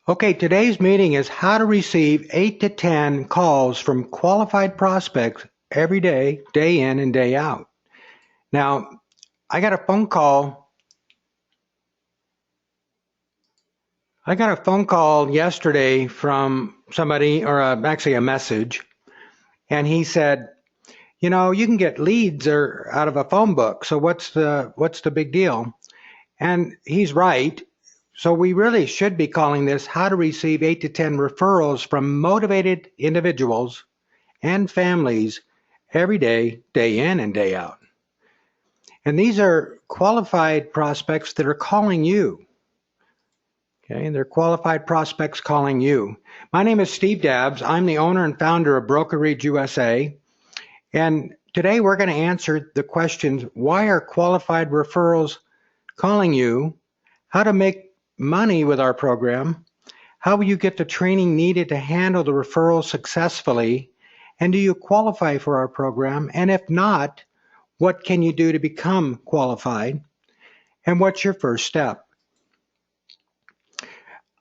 Okay, today's meeting is how to receive 8 to 10 calls from qualified prospects every day, day in and day out. Now, I got a phone call. I got a phone call yesterday from somebody, or actually a message, and he said, you can get leads or out of a phone book. So what's the big deal? And he's right. So we really should be calling this how to receive 8 to 10 referrals from motivated individuals and families every day, day in and day out. And these are qualified prospects that are calling you. Okay, they're qualified prospects calling you. My name is Steve Dabbs. I'm the owner and founder of Brokerage USA. And today we're going to answer the questions: why are qualified referrals calling you? How to make money with our program? How will you get the training needed to handle the referrals successfully? And do you qualify for our program? And if not, what can you do to become qualified? And what's your first step?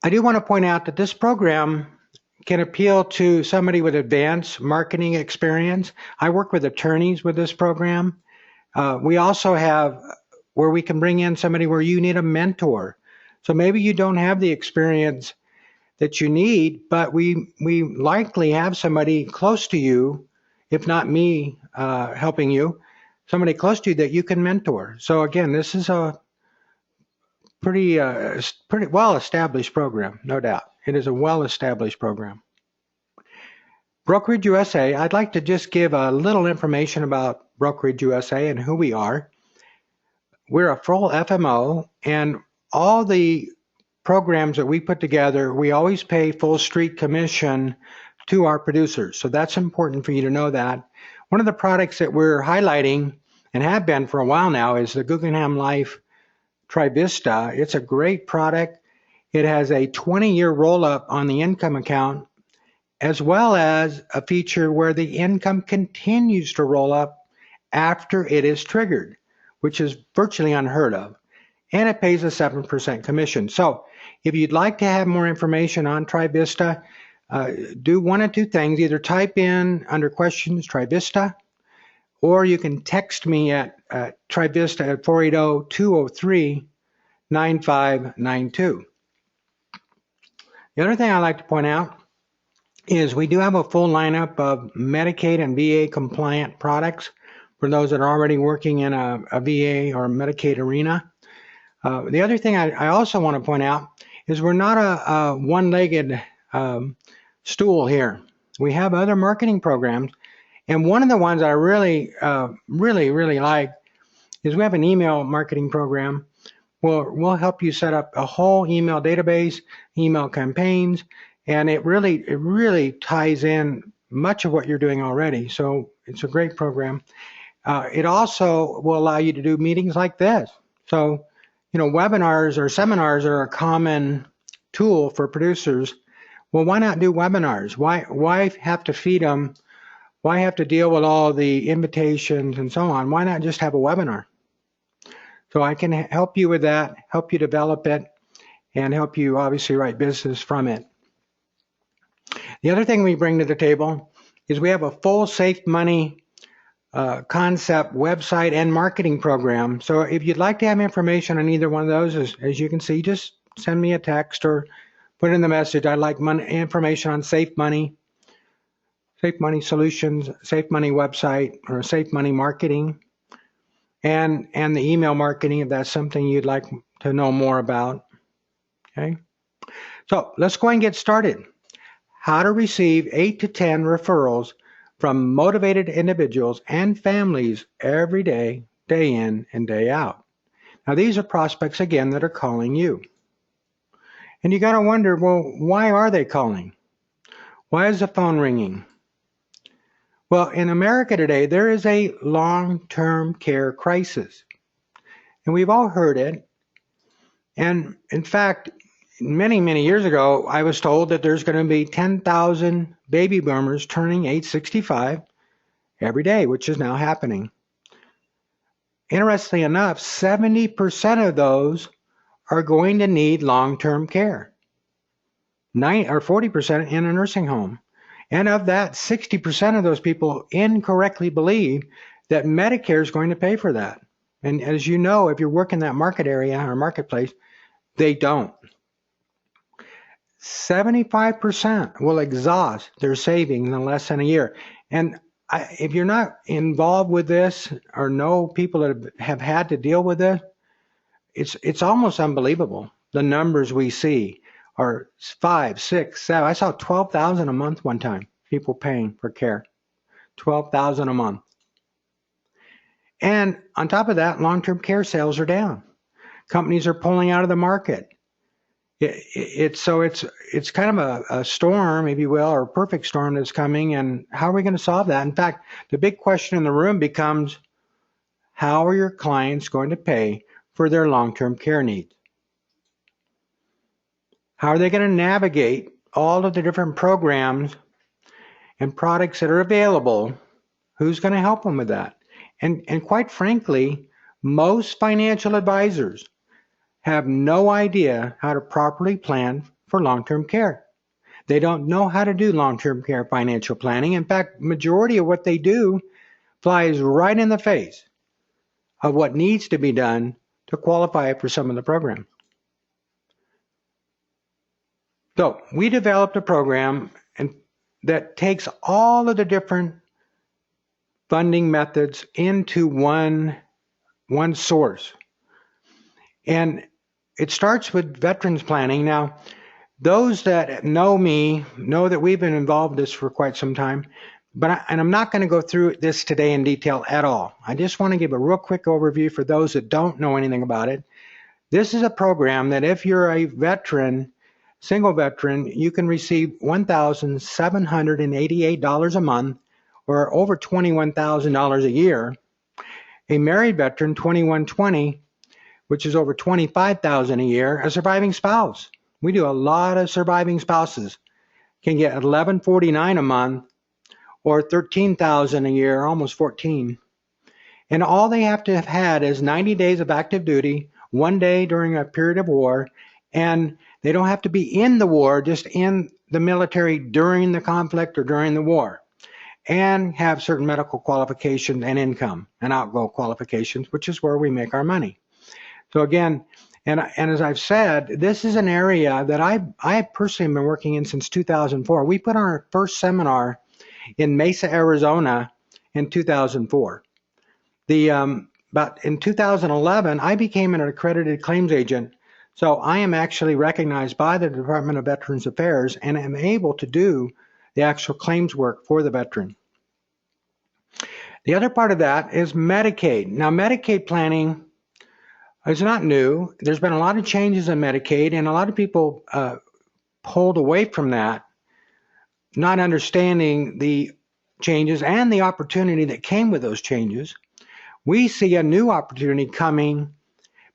I do want to point out that this program can appeal to somebody with advanced marketing experience. I work with attorneys with this program. We also have where we can bring in somebody where you need a mentor. So maybe you don't have the experience that you need, but we likely have somebody close to you, if not me helping you, somebody close to you that you can mentor. So again, this is a pretty well-established program, no doubt. It is a well-established program. Brokerage USA, I'd like to just give a little information about Brokerage USA and who we are. We're a full FMO, and all the programs that we put together, we always pay full street commission to our producers. So that's important for you to know that. One of the products that we're highlighting and have been for a while now is the Guggenheim Life Trivista. It's a great product. It has a 20-year roll-up on the income account, as well as a feature where the income continues to roll up after it is triggered, which is virtually unheard of. And it pays a 7% commission. So if you'd like to have more information on Trivista, do one of two things. Either type in under questions Trivista, or you can text me at Trivista at 480-203-9592. The other thing I'd like to point out is we do have a full lineup of Medicaid and VA compliant products for those that are already working in a VA or Medicaid arena. The other thing I also want to point out is we're not a one-legged stool here. We have other marketing programs, and one of the ones I really like is we have an email marketing program. We'll help you set up a whole email database, email campaigns, and it really ties in much of what you're doing already. So it's a great program. It also will allow you to do meetings like this. So webinars or seminars are a common tool for producers. Well, why not do webinars? Why have to feed them? Why have to deal with all the invitations and so on? Why not just have a webinar? So I can help you with that, help you develop it, and help you obviously write business from it. The other thing we bring to the table is we have a full Safe Money concept website and marketing program. So if you'd like to have information on either one of those, as you can see, just send me a text or put in the message. I'd like information on Safe Money Solutions, Safe Money website, or Safe Money marketing, and the email marketing if that's something you'd like to know more about. Okay, so let's go and get started. How to receive 8 to 10 referrals from motivated individuals and families every day, day in and day out. Now, these are prospects, again, that are calling you. And you got to wonder, well, why are they calling? Why is the phone ringing? Well, in America today, there is a long-term care crisis. And we've all heard it. And in fact, many years ago, I was told that there's going to be 10,000 baby boomers turning age 65 every day, which is now happening. Interestingly enough, 70% of those are going to need long-term care. 40% in a nursing home. And of that, 60% of those people incorrectly believe that Medicare is going to pay for that. And as you know, if you work in that market area or marketplace, they don't. 75% will exhaust their savings in less than a year. And if you're not involved with this or know people that have had to deal with this, it's almost unbelievable. The numbers we see are 5, 6, 7. I saw 12,000 a month one time, people paying for care. 12,000 a month. And on top of that, long-term care sales are down. Companies are pulling out of the market. It's kind of a storm, if you will, or a perfect storm that's coming. And how are we going to solve that? In fact, the big question in the room becomes, how are your clients going to pay for their long-term care needs? How are they going to navigate all of the different programs and products that are available? Who's going to help them with that? And quite frankly, most financial advisors have no idea how to properly plan for long-term care. They don't know how to do long-term care financial planning. In fact, majority of what they do flies right in the face of what needs to be done to qualify for some of the programs. So we developed a program that takes all of the different funding methods into one source. And it starts with veterans planning. Now, those that know me know that we've been involved in this for quite some time, and I'm not going to go through this today in detail at all. I just want to give a real quick overview for those that don't know anything about it. This is a program that if you're a veteran, single veteran, you can receive $1,788 a month, or over $21,000 a year. A married veteran, $2,120, which is over $25,000 a year. A surviving spouse, we do a lot of surviving spouses, can get $1,149 a month, or $13,000 a year, almost $14,000. And all they have to have had is 90 days of active duty, 1 day during a period of war, and they don't have to be in the war, just in the military during the conflict or during the war, and have certain medical qualifications and income and outgo qualifications, which is where we make our money. So again, and as I've said, this is an area that I personally have been working in since 2004. We put on our first seminar in Mesa, Arizona in 2004. But in 2011, I became an accredited claims agent. So I am actually recognized by the Department of Veterans Affairs and am able to do the actual claims work for the veteran. The other part of that is Medicaid. Now, Medicaid planning is not new. There's been a lot of changes in Medicaid, and a lot of people pulled away from that, not understanding the changes and the opportunity that came with those changes. We see a new opportunity coming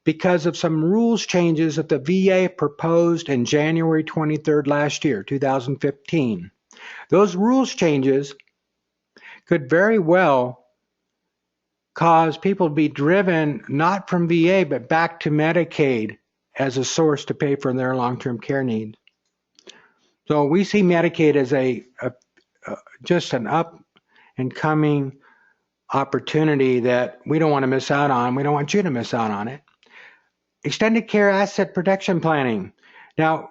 because of some rules changes that the VA proposed in January 23rd last year, 2015. Those rules changes could very well cause people to be driven not from VA but back to Medicaid as a source to pay for their long-term care needs. So we see Medicaid as just an up and coming opportunity that we don't want to miss out on. We don't want you to miss out on it. Extended care asset protection planning. Now,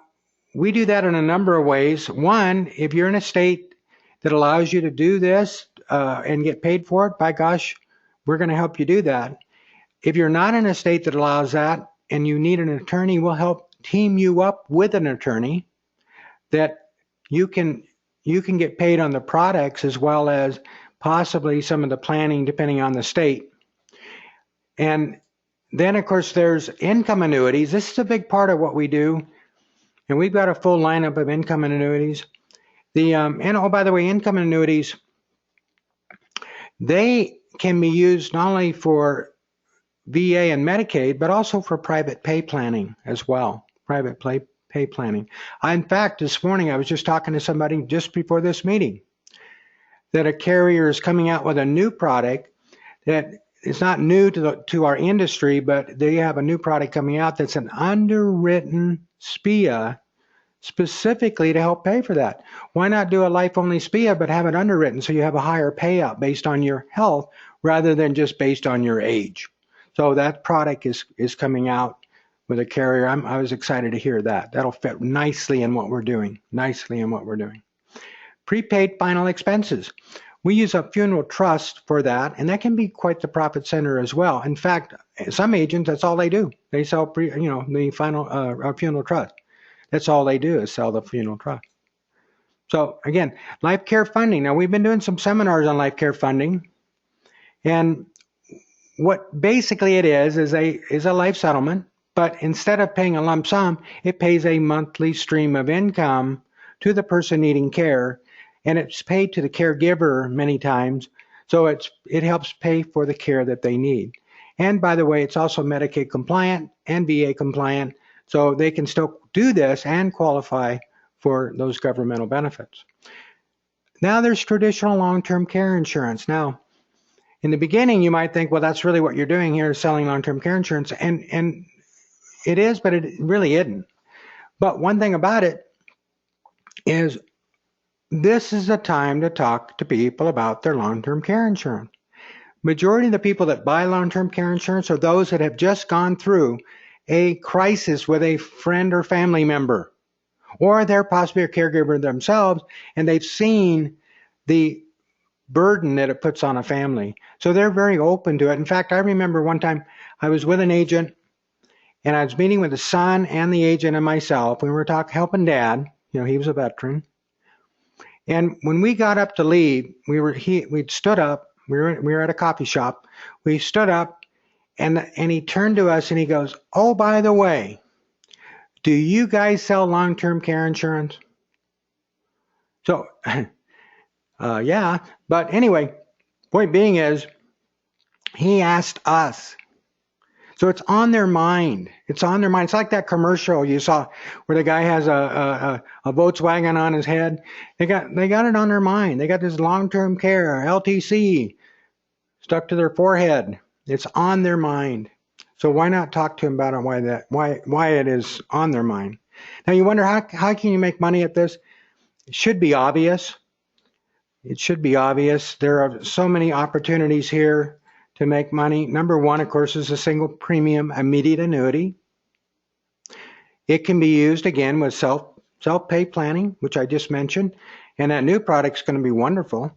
we do that in a number of ways. One, if you're in a state that allows you to do this and get paid for it, by gosh, we're going to help you do that. If you're not in a state that allows that and you need an attorney, we'll help team you up with an attorney that you can get paid on the products as well as possibly some of the planning depending on the state. And then, of course, there's income annuities. This is a big part of what we do, and we've got a full lineup of income annuities. And oh, by the way, income annuities, they can be used not only for VA and Medicaid, but also for private pay planning as well, private pay planning. In fact, this morning I was just talking to somebody just before this meeting that a carrier is coming out with a new product that it's not new to our industry, but they have a new product coming out that's an underwritten SPIA specifically to help pay for that. Why not do a life-only SPIA but have it underwritten so you have a higher payout based on your health rather than just based on your age? So that product is coming out with a carrier. I was excited to hear that. That'll fit nicely in what we're doing. Prepaid final expenses. We use a funeral trust for that, and that can be quite the profit center as well. In fact, some agents, that's all they do. They sell the final funeral trust. That's all they do is sell the funeral trust. So again, life care funding. Now we've been doing some seminars on life care funding, and what basically it is a life settlement, but instead of paying a lump sum, it pays a monthly stream of income to the person needing care, and it's paid to the caregiver many times, so it helps pay for the care that they need. And by the way, it's also Medicaid compliant and VA compliant, so they can still do this and qualify for those governmental benefits. Now there's traditional long-term care insurance. Now, in the beginning, you might think, well, that's really what you're doing here, selling long-term care insurance, and it is, but it really isn't. But one thing about it is this is the time to talk to people about their long-term care insurance. Majority of the people that buy long-term care insurance are those that have just gone through a crisis with a friend or family member, or they're possibly a caregiver themselves, and they've seen the burden that it puts on a family. So they're very open to it. In fact, I remember one time I was with an agent, and I was meeting with the son and the agent and myself. We were helping Dad. He was a veteran. And when we got up to leave, we'd stood up. We were at a coffee shop. We stood up, and he turned to us and he goes, "Oh, by the way, do you guys sell long-term care insurance?" So, yeah. But anyway, point being is, he asked us. So it's on their mind. It's on their mind. It's like that commercial you saw where the guy has a Volkswagen on his head. They got it on their mind. They got this long-term care, LTC, stuck to their forehead. It's on their mind. So why not talk to them about it, why it is on their mind? Now you wonder, how can you make money at this? It should be obvious. It should be obvious. There are so many opportunities here to make money. Number one, of course, is a single premium immediate annuity. It can be used again with self-pay planning, which I just mentioned, and that new product's going to be wonderful.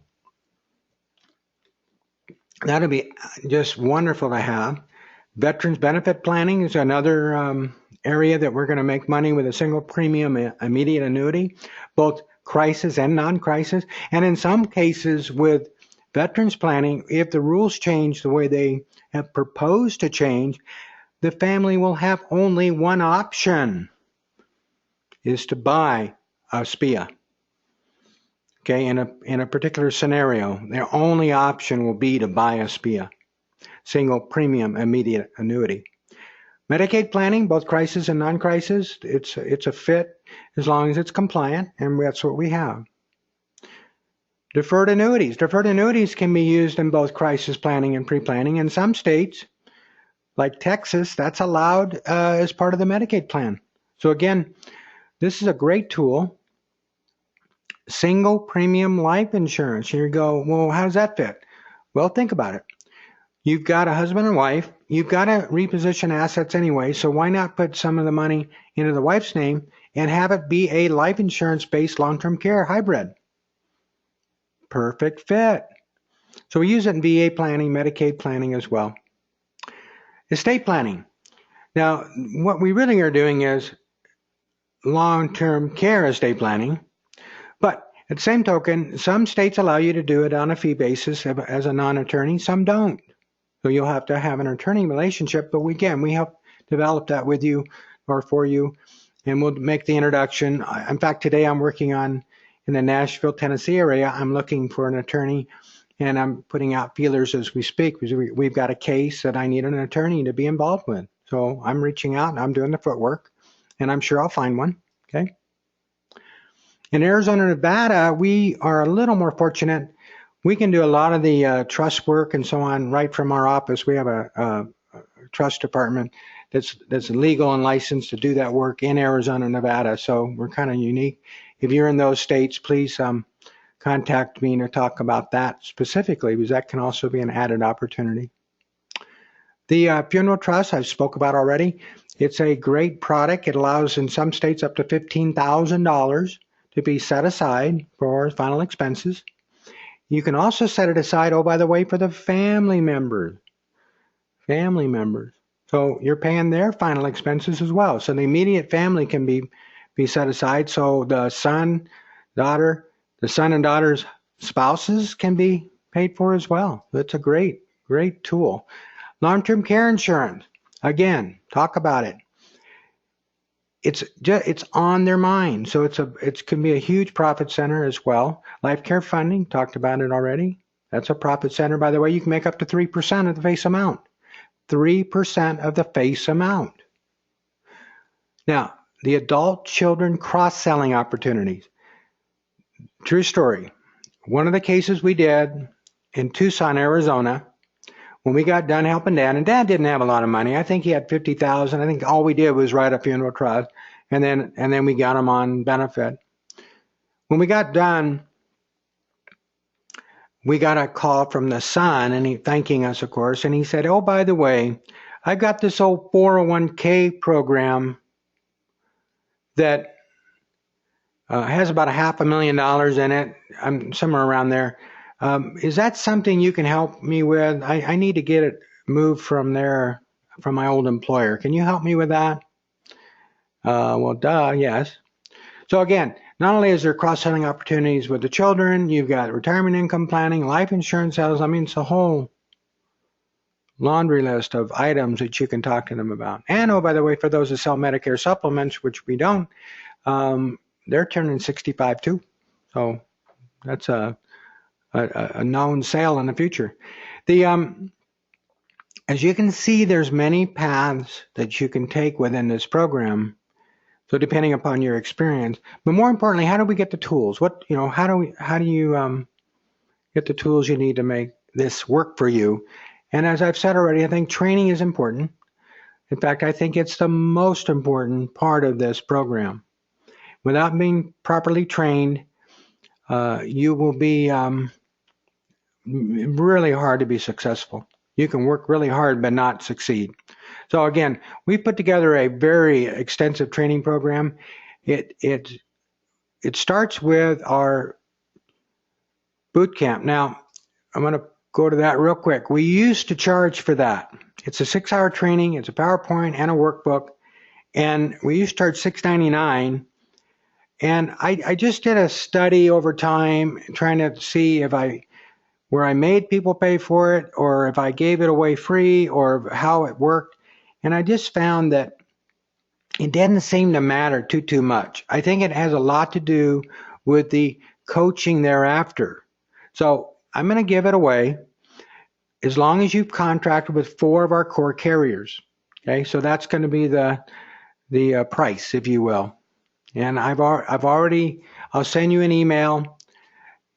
That'll be just wonderful to have. Veterans benefit planning is another area that we're going to make money with a single premium immediate annuity, both crisis and non-crisis, and in some cases with veterans planning, if the rules change the way they have proposed to change, the family will have only one option, is to buy a SPIA. Okay, in a particular scenario, their only option will be to buy a SPIA, single premium immediate annuity. Medicaid planning, both crisis and non-crisis, it's a fit as long as it's compliant, and that's what we have. Deferred annuities. Deferred annuities can be used in both crisis planning and pre-planning. In some states, like Texas, that's allowed as part of the Medicaid plan. So again, this is a great tool. Single premium life insurance. Here you go, well, how does that fit? Well, think about it. You've got a husband and wife. You've got to reposition assets anyway, so why not put some of the money into the wife's name and have it be a life insurance-based long-term care hybrid? Perfect fit. So we use it in VA planning, Medicaid planning as well. Estate planning. Now, what we really are doing is long-term care estate planning, but at the same token, some states allow you to do it on a fee basis as a non-attorney, some don't. So you'll have to have an attorney relationship, but we help develop that with you or for you, and we'll make the introduction. In fact, today I'm working on, in the Nashville, Tennessee area, I'm looking for an attorney, and I'm putting out feelers as we speak, because we've got a case that I need an attorney to be involved with. So I'm reaching out, and I'm doing the footwork, and I'm sure I'll find one, okay? In Arizona, Nevada, we are a little more fortunate. We can do a lot of the trust work and so on right from our office. We have a trust department that's legal and licensed to do that work in Arizona and Nevada. So we're kind of unique. If you're in those states, please contact me to talk about that specifically, because that can also be an added opportunity. The funeral trust I've spoke about already. It's a great product. It allows in some states up to $15,000 to be set aside for final expenses. You can also set it aside, oh, by the way, for the family members. Family members. So you're paying their final expenses as well. So the immediate family can be set aside. So the son and daughter's spouses can be paid for as well. That's a great tool. Long-term care insurance. Again, talk about it. It's on their mind. So it can be a huge profit center as well. Life care funding, talked about it already. That's a profit center. By the way, you can make up to 3% of the face amount. 3% of the face amount. Now, the adult children cross-selling opportunities. True story. One of the cases we did in Tucson, Arizona, when we got done helping Dad, and Dad didn't have a lot of money. I think he had $50,000. I think all we did was write a funeral trust, and then we got him on benefit. When we got done, we got a call from the son, and he thanking us, of course, and he said, "Oh, by the way, I've got this old 401k program that has about $500,000 in it. I'm somewhere around there. Is that something you can help me with? I need to get it moved from my old employer. Can you help me with that?" Well, duh, yes. So again, not only is there cross-selling opportunities with the children, you've got retirement income planning, life insurance sales. I mean, it's a whole laundry list of items that you can talk to them about. And oh, by the way, for those that sell Medicare supplements, which we don't, they're turning 65 too. So that's a known sale in the future. As you can see, there's many paths that you can take within this program. So depending upon your experience, but more importantly, how do we get the tools? How do you get the tools you need to make this work for you? And as I've said already, I think training is important. In fact, I think it's the most important part of this program. Without being properly trained, you will be really hard to be successful. You can work really hard but not succeed. So again, we put together a very extensive training program. It starts with our boot camp. Now, I'm going to go to that real quick. We used to charge for that. It's a 6-hour training. It's a PowerPoint and a workbook. And we used to charge $6.99. And I just did a study over time trying to see where I made people pay for it, or if I gave it away free, or how it worked. And I just found that it didn't seem to matter too much. I think it has a lot to do with the coaching thereafter. So I'm going to give it away as long as you've contracted with 4 of our core carriers. Okay, so that's going to be the price, if you will. And I'll send you an email,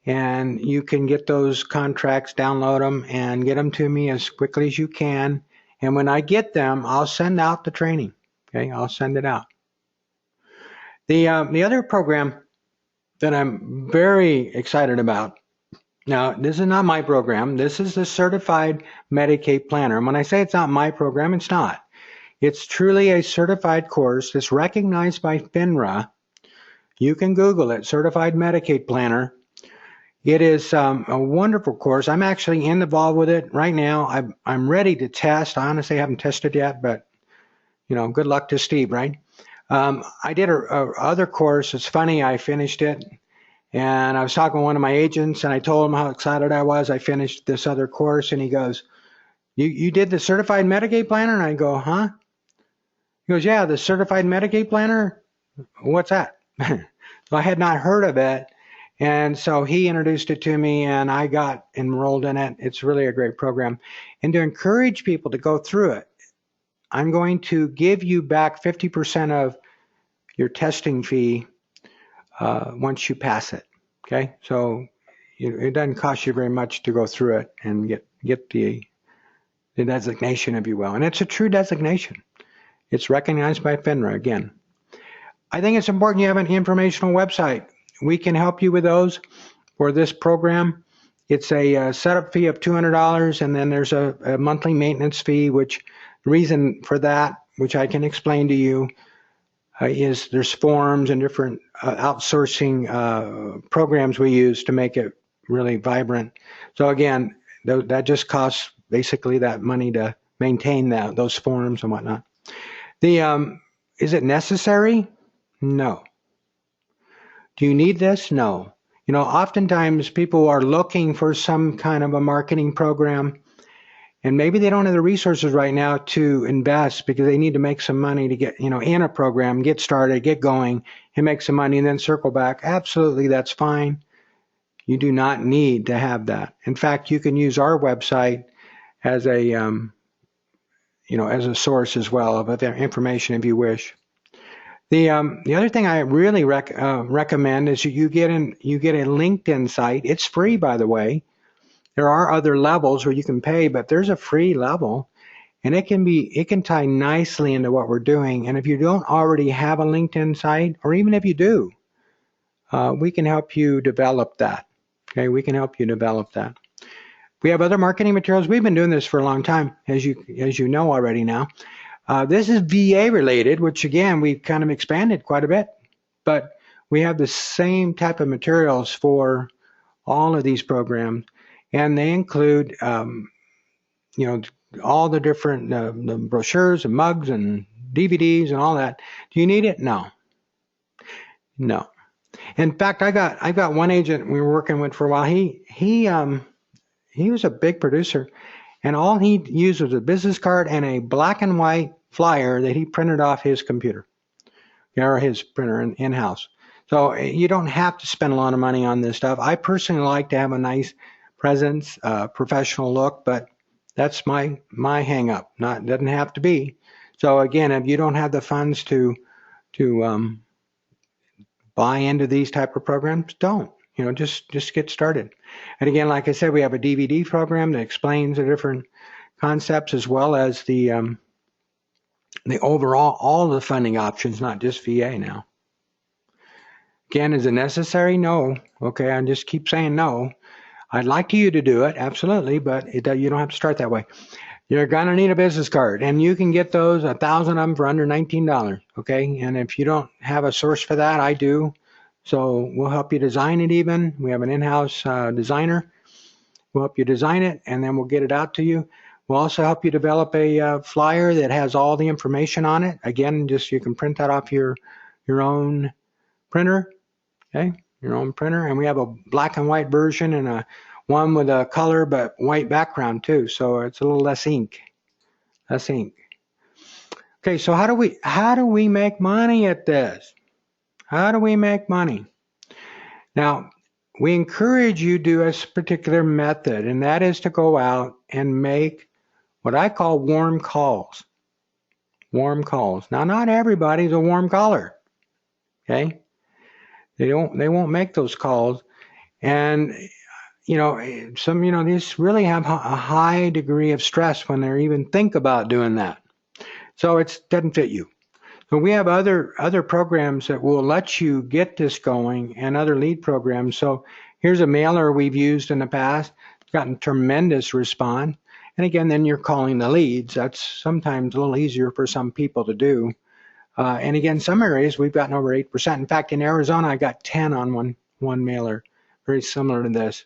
and you can get those contracts, download them, and get them to me as quickly as you can. And when I get them, I'll send out the training. Okay, I'll send it out. The other program that I'm very excited about. Now, this is not my program. This is the Certified Medicaid Planner. And when I say it's not my program, it's not. It's truly a certified course that's recognized by FINRA. You can Google it, Certified Medicaid Planner. It is a wonderful course. I'm actually involved with it right now. I'm ready to test. I honestly haven't tested yet, but good luck to Steve, right? I did a other course. It's funny, I finished it, and I was talking to one of my agents, and I told him how excited I was. I finished this other course, and he goes, "You did the Certified Medicaid Planner?" And I go, "Huh?" He goes, "Yeah, the Certified Medicaid Planner? What's that?" So I had not heard of it. And so he introduced it to me, and I got enrolled in it. It's really a great program. And to encourage people to go through it, I'm going to give you back 50% of your testing fee once you pass it. Okay? So it doesn't cost you very much to go through it and get the designation, if you will. And it's a true designation. It's recognized by FINRA again. I think it's important you have an informational website. We can help you with those for this program. It's a setup fee of $200, and then there's a monthly maintenance fee, which the reason for that, which I can explain to you, is there's forms and different outsourcing programs we use to make it really vibrant. So again, that just costs basically that money to maintain those forms and whatnot. Is it necessary? No. Do you need this? No. Oftentimes people are looking for some kind of a marketing program, and maybe they don't have the resources right now to invest because they need to make some money to get, in a program, get started, get going, and make some money, and then circle back. Absolutely, that's fine. You do not need to have that. In fact, you can use our website as a, as a source as well of information if you wish. The other thing I really recommend is you get a LinkedIn site. It's free, by the way. There are other levels where you can pay, but there's a free level, and it can tie nicely into what we're doing. And if you don't already have a LinkedIn site, or even if you do, we can help you develop that. Okay, we can help you develop that. We have other marketing materials. We've been doing this for a long time, as you know already now. This is VA related, which again, we've kind of expanded quite a bit, but we have the same type of materials for all of these programs, and they include, all the different the brochures and mugs and DVDs and all that. Do you need it? No. No. In fact, I got one agent we were working with for a while. He was a big producer, and all he used was a business card and a black and white flyer that he printed off his computer, or his printer in-house. So you don't have to spend a lot of money on this stuff. I personally like to have a nice presence, professional look, but that's my hang up. Doesn't have to be. So again, if you don't have the funds to buy into these type of programs, don't. Just get started. And again, like I said, we have a DVD program that explains the different concepts as well as the overall, all the funding options, not just VA now. Again, is it necessary? No. Okay, I just keep saying no. I'd like you to do it, absolutely, but you don't have to start that way. You're going to need a business card, and you can get those, 1,000 of them, for under $19, okay? And if you don't have a source for that, I do. So we'll help you design it even. We have an in-house designer. We'll help you design it, and then we'll get it out to you. We'll also help you develop a flyer that has all the information on it. Again, just you can print that off your own printer, okay? Your own printer. And we have a black and white version and one with a color but white background too. So it's a little less ink. Less ink. Okay, so how do we make money at this? How do we make money? Now, we encourage you to do a particular method, and that is to go out and make what I call warm calls. Warm calls. Now, not everybody's a warm caller. Okay? They won't make those calls. And some these really have a high degree of stress when they even think about doing that. So it doesn't fit you. So we have other programs that will let you get this going, and other lead programs. So here's a mailer we've used in the past. It's gotten tremendous response. And again, then you're calling the leads. That's sometimes a little easier for some people to do. And again, some areas we've gotten over 8%. In fact, in Arizona, I got 10 on one mailer, very similar to this.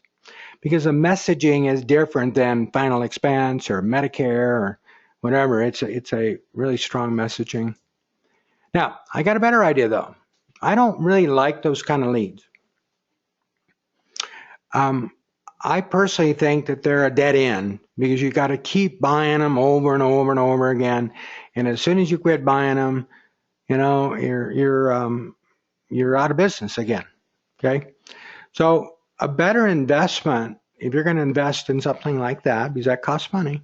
Because the messaging is different than final expense or Medicare or whatever. It's a really strong messaging. Now, I got a better idea though. I don't really like those kind of leads. I personally think that they're a dead end because you got to keep buying them over and over and over again. And as soon as you quit buying them, you're out of business again. Okay. So a better investment, if you're going to invest in something like that, because that costs money,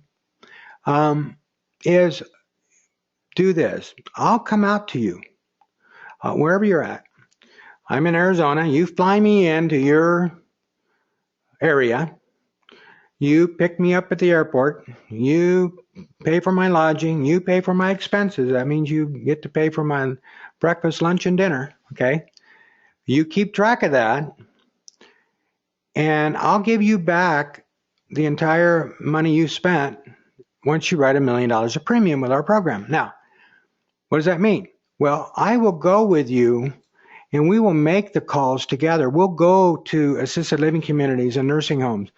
is do this. I'll come out to you wherever you're at. I'm in Arizona. You fly me into your area, You pick me up at the airport. You pay for my lodging. You pay for my expenses. That means you get to pay for my breakfast, lunch, and dinner. Okay. You keep track of that, and I'll give you back the entire money you spent once you write $1 million of premium with our program. Now, what does that mean? Well, I will go with you and we will make the calls together. We'll go to assisted living communities and nursing homes.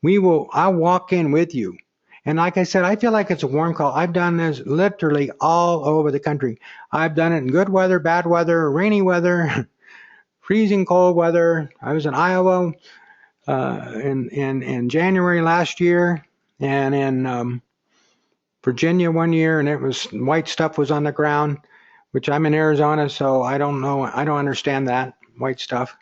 I'll walk in with you. And like I said, I feel like it's a warm call. I've done this literally all over the country. I've done it in good weather, bad weather, rainy weather, freezing cold weather. I was in Iowa in January last year, and in Virginia one year, and it was white stuff was on the ground, which I'm in Arizona, so I don't know. I don't understand that white stuff.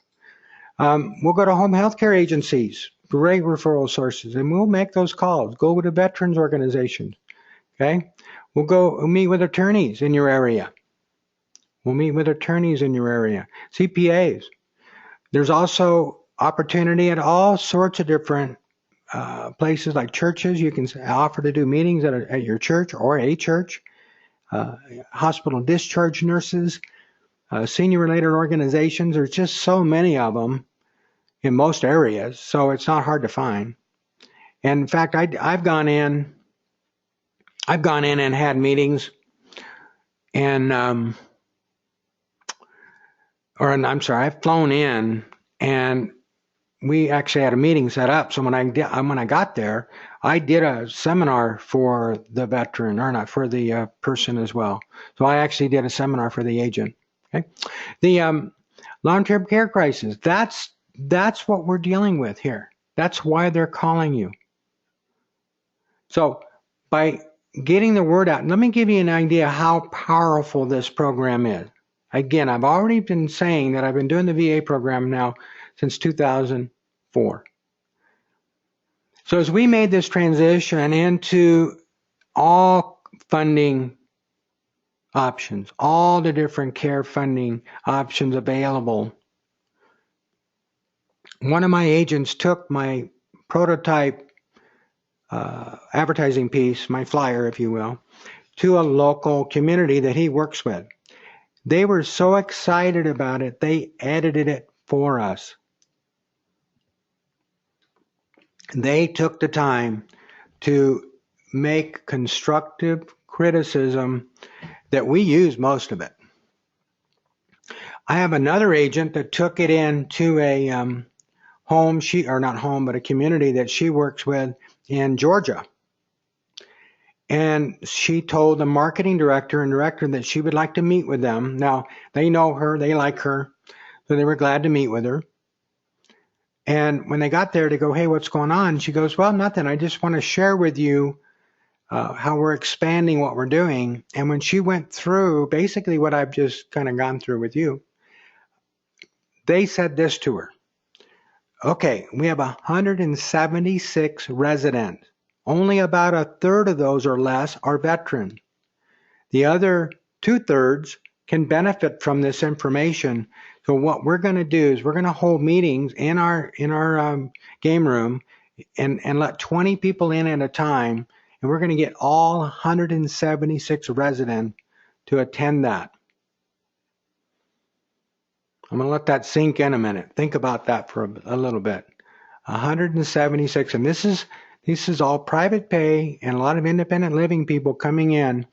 We'll go to home health care agencies, great referral sources, and we'll make those calls. Go to veterans organizations. Okay, we'll meet with attorneys in your area. CPAs. There's also opportunity at all sorts of different places like churches. You can offer to do meetings at your church or a church. Hospital discharge nurses, senior related organizations. There's just so many of them in most areas, so it's not hard to find. And in fact, I've gone in and had meetings, and I've flown in, and we actually had a meeting set up. So when I got there, I did a seminar for the veteran, or not, for the person as well. So I actually did a seminar for the agent. Okay, the long-term care crisis. That's what we're dealing with here. That's why they're calling you. So by getting the word out, let me give you an idea how powerful this program is. Again, I've already been saying that I've been doing the VA program now since 2004. So as we made this transition into all funding options, all the different care funding options available, one of my agents took my prototype advertising piece, my flyer, if you will, to a local community that he works with. They were so excited about it, they edited it for us. They took the time to make constructive criticism that we use most of it. I have another agent that took it into a a community that she works with in Georgia. And she told the marketing director and director that she would like to meet with them. Now, they know her, they like her, so they were glad to meet with her. And when they got there to go, hey, what's going on? She goes, well, nothing. I just want to share with you how we're expanding what we're doing. And when she went through basically what I've just kind of gone through with you, they said this to her. Okay, we have 176 residents. Only about a third of those or less are veterans. The other 2/3 can benefit from this information. So what we're going to do is we're going to hold meetings in our game room and let 20 people in at a time, and we're going to get all 176 residents to attend that. I'm going to let that sink in a minute. Think about that for a little bit. 176, and this is all private pay and a lot of independent living people coming in.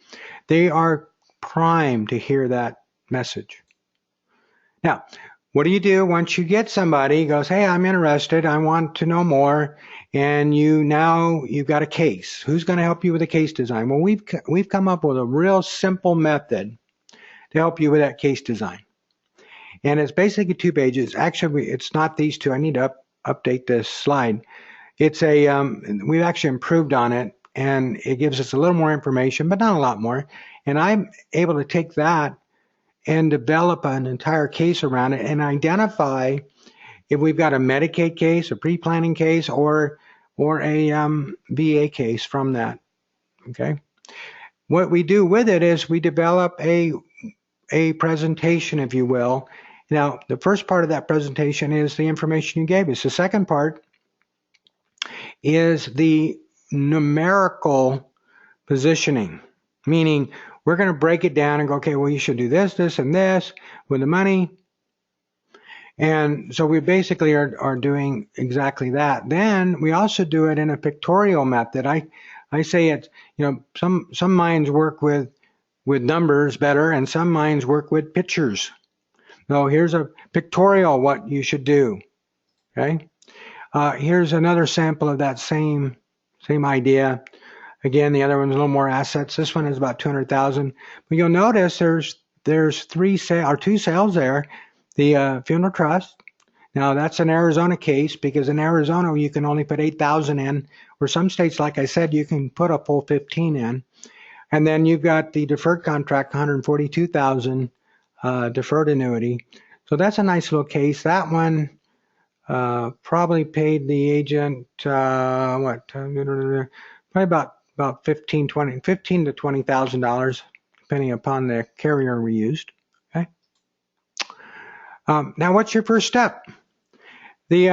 They are primed to hear that message. Now, what do you do once you get somebody who goes, hey, I'm interested, I want to know more, and you've got a case. Who's going to help you with the case design? Well, we've come up with a real simple method to help you with that case design. And it's basically 2 pages. Actually, it's not these 2. I need to update this slide. It's we've actually improved on it, and it gives us a little more information, but not a lot more. And I'm able to take that and develop an entire case around it and identify if we've got a Medicaid case, a pre-planning case, or a VA case from that. Okay. What we do with it is we develop a presentation, if you will. Now, the first part of that presentation is the information you gave us. The second part is the numerical positioning, meaning we're going to break it down and go, okay, well, you should do this, this, and this with the money. And so we basically are doing exactly that. Then we also do it in a pictorial method. I say it's, some minds work with numbers better and some minds work with pictures. So here's a pictorial what you should do. Okay. Here's another sample of that same idea. Again, the other one's a little more assets. This one is about 200,000. But you'll notice there's two sales there. The funeral trust. Now that's an Arizona case because in Arizona you can only put 8,000 in, or some states, like I said, you can put a full 15 in. And then you've got the deferred contract, 142,000 deferred annuity. So that's a nice little case. That one probably paid the agent probably about $15 to $20,000, depending upon the carrier we used. Okay. Now, what's your first step? The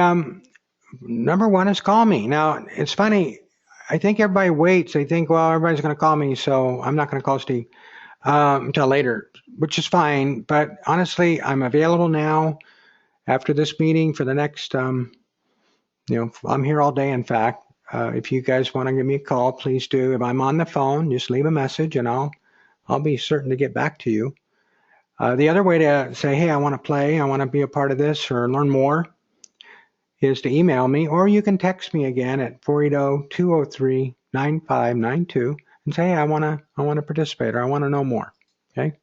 number one is call me. Now, it's funny. I think everybody waits. They think, well, everybody's going to call me, so I'm not going to call Steve until later, which is fine. But honestly, I'm available now after this meeting for the next, I'm here all day, in fact. If you guys want to give me a call, please do. If I'm on the phone, just leave a message, and I'll be certain to get back to you. The other way to say, hey, I want to play, I want to be a part of this or learn more, is to email me, or you can text me again at 480-203-9592 and say, hey, I want to participate, or I want to know more. Okay.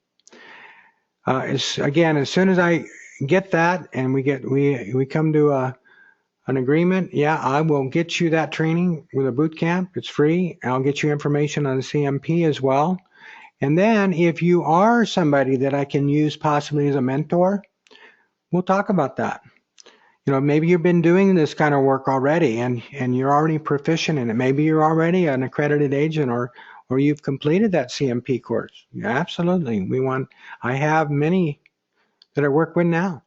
As soon as I get that and we come to an agreement, I will get you that training with a boot camp. It's free. I'll get you information on the CMP as well. And then if you are somebody that I can use possibly as a mentor, we'll talk about that. Maybe you've been doing this kind of work already and you're already proficient in it. Maybe you're already an accredited agent or you've completed that CMP course. Yeah, absolutely. I have many that I work with now.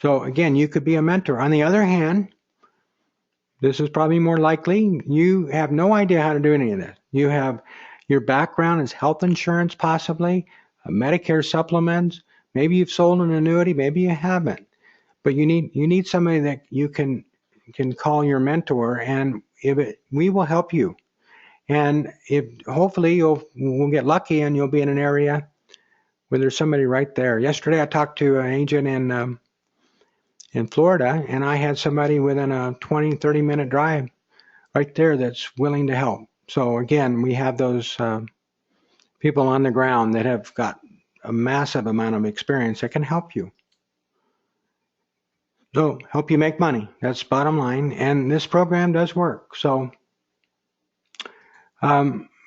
So again, you could be a mentor. On the other hand, this is probably more likely. You have no idea how to do any of this. You have your background is health insurance, possibly, Medicare supplements. Maybe you've sold an annuity, maybe you haven't. But you need somebody that you can call your mentor, and we will help you. And hopefully we'll get lucky and you'll be in an area where there's somebody right there. Yesterday I talked to an agent in Florida, and I had somebody within a 20-30 minute drive right there that's willing to help. So again, we have those people on the ground that have got a massive amount of experience that can help you. So help you make money. That's bottom line. And this program does work. So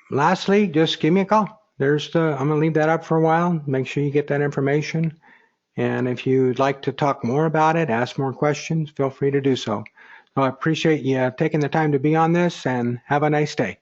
lastly, just give me a call. I'm going to leave that up for a while. Make sure you get that information. And if you'd like to talk more about it, ask more questions, feel free to do so. So I appreciate you taking the time to be on this, and have a nice day.